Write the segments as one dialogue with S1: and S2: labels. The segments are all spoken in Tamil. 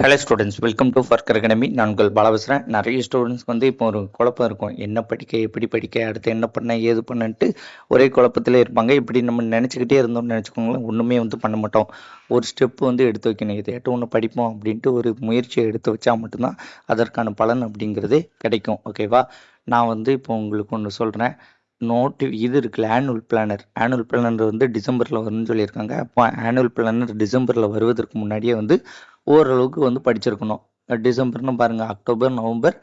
S1: ஹலோ ஸ்டூடெண்ட்ஸ், வெல்கம் டு ஃபர்கர் அகாடமி. நான் உங்கள் பாலா பேசுகிறேன். நிறைய ஸ்டூடெண்ட்ஸ்க்கு வந்து இப்போ ஒரு குழப்பம் இருக்கும். என்ன படிக்க, எப்படி படிக்க, அடுத்து என்ன பண்ண, ஏது பண்ணன்ட்டு ஒரே குழப்பத்திலே இருப்பாங்க. இப்படி நம்ம நினச்சிக்கிட்டே இருந்தோம்னு நினச்சிக்கோங்களேன், ஒன்றுமே வந்து பண்ண மாட்டோம். ஒரு ஸ்டெப் வந்து எடுத்து வைக்கணும். எதையாட்டும் ஒன்று படிப்போம் அப்படின்ட்டு ஒரு முயற்சியை எடுத்து வச்சா மட்டும்தான் அதற்கான பலன் அப்படிங்கிறதே கிடைக்கும். ஓகேவா? நான் வந்து இப்போ உங்களுக்கு ஒன்று சொல்கிறேன். இது இருக்குல்ல, ஆனுவல் பிளானர் வந்து டிசம்பரில் வரும்னு சொல்லியிருக்காங்க. அப்போ ஆனுவல் பிளானர் டிசம்பரில் வருவதற்கு முன்னாடியே வந்து ஓரளவுக்கு வந்து படிச்சிருக்கணும். டிசம்பர்னு பாருங்க, அக்டோபர், நவம்பர்,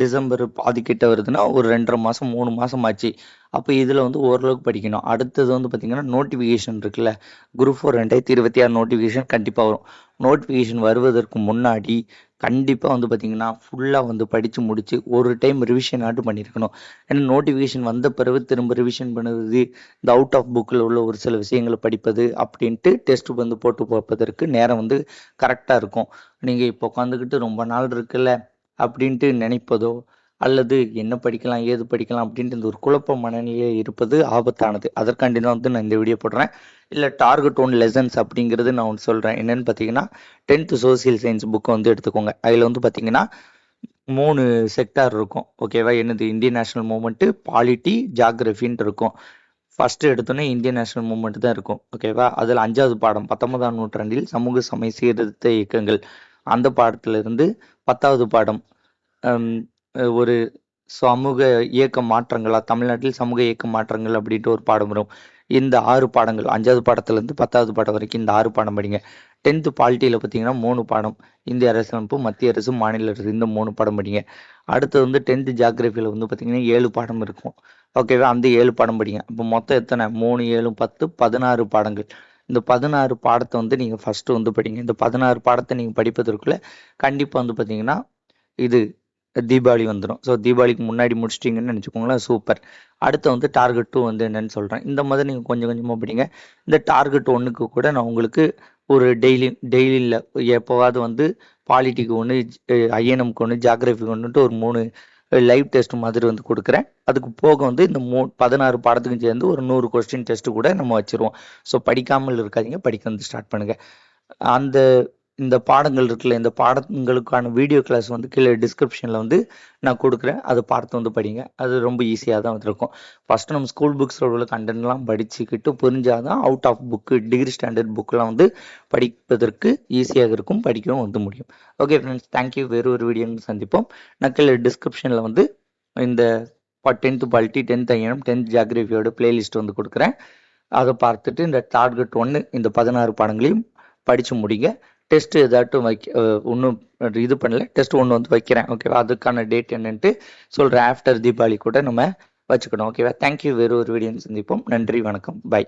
S1: டிசம்பர் பாதிக்கிட்ட வருதுன்னா ஒரு 2.5 மாதம் 3 மாதம் ஆச்சு. அப்போ இதில் வந்து ஓரளவுக்கு படிக்கணும். அடுத்தது வந்து பார்த்திங்கன்னா நோட்டிஃபிகேஷன் இருக்குல்ல, குரூப் 4 2026 நோட்டிஃபிகேஷன் கண்டிப்பாக வரும். நோட்டிஃபிகேஷன் வருவதற்கு முன்னாடி கண்டிப்பாக வந்து பார்த்திங்கன்னா ஃபுல்லாக வந்து படித்து முடித்து ஒரு டைம் ரிவிஷன் ஆட்டு பண்ணியிருக்கணும். ஏன்னா நோட்டிஃபிகேஷன் வந்த பிறகு திரும்ப ரிவிஷன் பண்ணுறது, இந்த அவுட் ஆஃப் புக்கில் உள்ள ஒரு சில விஷயங்களை படிப்பது அப்படின்ட்டு டெஸ்ட் வந்து போட்டு பார்ப்பதற்கு நேரம் வந்து கரெக்டாக இருக்கும். நீங்கள் இப்போ உட்காந்துக்கிட்டு ரொம்ப நாள் இருக்குல்ல அப்படின்ட்டு நினைப்பதோ, அல்லது என்ன படிக்கலாம், ஏது படிக்கலாம் அப்படின்ட்டு இந்த ஒரு குழப்ப மனநிலையே இருப்பது ஆபத்தானது. அதற்காண்டி தான் வந்து நான் இந்த வீடியோ போடுறேன். இல்லை டார்கெட் 1 லெசன்ஸ் அப்படிங்கிறது நான் ஒன்று சொல்கிறேன். என்னென்னு பார்த்தீங்கன்னா, 10th சோசியல் சயின்ஸ் புக்கை வந்து எடுத்துக்கோங்க. அதில் வந்து பார்த்தீங்கன்னா 3 செக்டார் இருக்கும். ஓகேவா? என்னது? இந்தியன் நேஷனல் மூவ்மெண்ட்டு, பாலிட்டி, ஜாகிரஃபின்ட்டு இருக்கும். ஃபஸ்ட்டு எடுத்தோன்னே இந்தியன் நேஷனல் மூவ்மெண்ட் தான் இருக்கும். ஓகேவா? அதில் 5வது பாடம் 19ஆம் நூற்றாண்டில் சமூக சமய சீர்திருத்த இயக்கங்கள், அந்த பாடத்திலிருந்து 10வது பாடம் ஒரு சமூக இயக்க மாற்றங்களா, தமிழ்நாட்டில் சமூக இயக்க மாற்றங்கள் அப்படின்ட்டு ஒரு பாடம் வரும். இந்த 6 பாடங்கள் 5வது பாடத்துலேருந்து 10வது பாடம் வரைக்கும் இந்த 6 பாடம் படிங்க. 10th பாலிட்டியில் பார்த்தீங்கன்னா 3 பாடம், இந்திய அரசமைப்பு, மத்திய அரசு, மாநில அரசு, இந்த 3 பாடம் படிங்க. அடுத்து வந்து 10th ஜாகிரஃபியில் வந்து பார்த்தீங்கன்னா 7 பாடம் இருக்கும். ஓகேவா? அந்த 7 பாடம் படிங்க. அப்போ மொத்தம் எத்தனை? 3, 7, 10, 16 பாடங்கள். இந்த 16 பாடத்தை வந்து நீங்கள் ஃபஸ்ட்டு வந்து படிங்க. இந்த 16 பாடத்தை நீங்கள் படிப்பதற்குள்ளே கண்டிப்பாக வந்து பார்த்தீங்கன்னா இது தீபாவளி வந்துடும். ஸோ தீபாவளிக்கு முன்னாடி முடிச்சிட்டிங்கன்னு நினச்சிக்கோங்களேன், சூப்பர். அடுத்து வந்து டார்கெட் 2 வந்து என்னன்னு சொல்கிறேன். இந்த மாதிரி நீங்கள் கொஞ்சம் கொஞ்சமாக படிங்க. இந்த டார்கெட் 1க்கு கூட நான் உங்களுக்கு ஒரு டெய்லியில் எப்போவாவது வந்து பாலிட்டிக்கு ஒன்று, ஐஎன்எம்க்கு ஒன்று, ஜாகிரஃபிக்கு ஒன்றுட்டு ஒரு 3 லைவ் டெஸ்ட் மாதிரி வந்து கொடுக்குறேன். அதுக்கு போக வந்து இந்த 16 பாடத்துக்கும் சேர்ந்து ஒரு 100 கொஸ்டின் டெஸ்ட்டு கூட நம்ம வச்சுருவோம். ஸோ படிக்காமல் இருக்காதீங்க, படிக்க வந்து ஸ்டார்ட் பண்ணுங்கள். இந்த பாடங்கள் இருக்குல்ல, இந்த பாடங்களுக்கான வீடியோ கிளாஸ் வந்து கீழே டிஸ்கிரிப்ஷனில் வந்து நான் கொடுக்குறேன். அதை பார்த்து வந்து படிங்க. அது ரொம்ப ஈஸியாக தான் இருக்கும். ஃபஸ்ட்டு நம்ம ஸ்கூல் புக்ஸில் உள்ள கண்டென்ட்லாம் படிச்சுக்கிட்டு புரிஞ்சாதான் out of book, degree standard புக்கெலாம் வந்து படிப்பதற்கு ஈஸியாக இருக்கும், படிக்கவும் வந்து முடியும். Okay friends, thank you. வேறு ஒரு வீடியோ சந்திப்போம். நான் கீழே டிஸ்கிரிப்ஷனில் வந்து இந்த 10th polity, 10th INM, 10th ஜாகிரஃபியோட playlist வந்து கொடுக்குறேன். அதை பார்த்துட்டு இந்த டார்கெட் 1 இந்த 16 பாடங்களையும் படித்து முடிங்க. டெஸ்ட் ஏதாட்டும் ஒன்றும் இது பண்ணல, டெஸ்ட் 1 வந்து வைக்கிறேன். ஓகேவா? அதுக்கான டேட் என்னன்ட்டு சொல்கிறேன். ஆஃப்டர் தீபாவளி கூட நம்ம வச்சுக்கணும். ஓகேவா? தேங்க்யூ. வேறு ஒரு வீடியோ சந்திப்போம். நன்றி, வணக்கம், பை.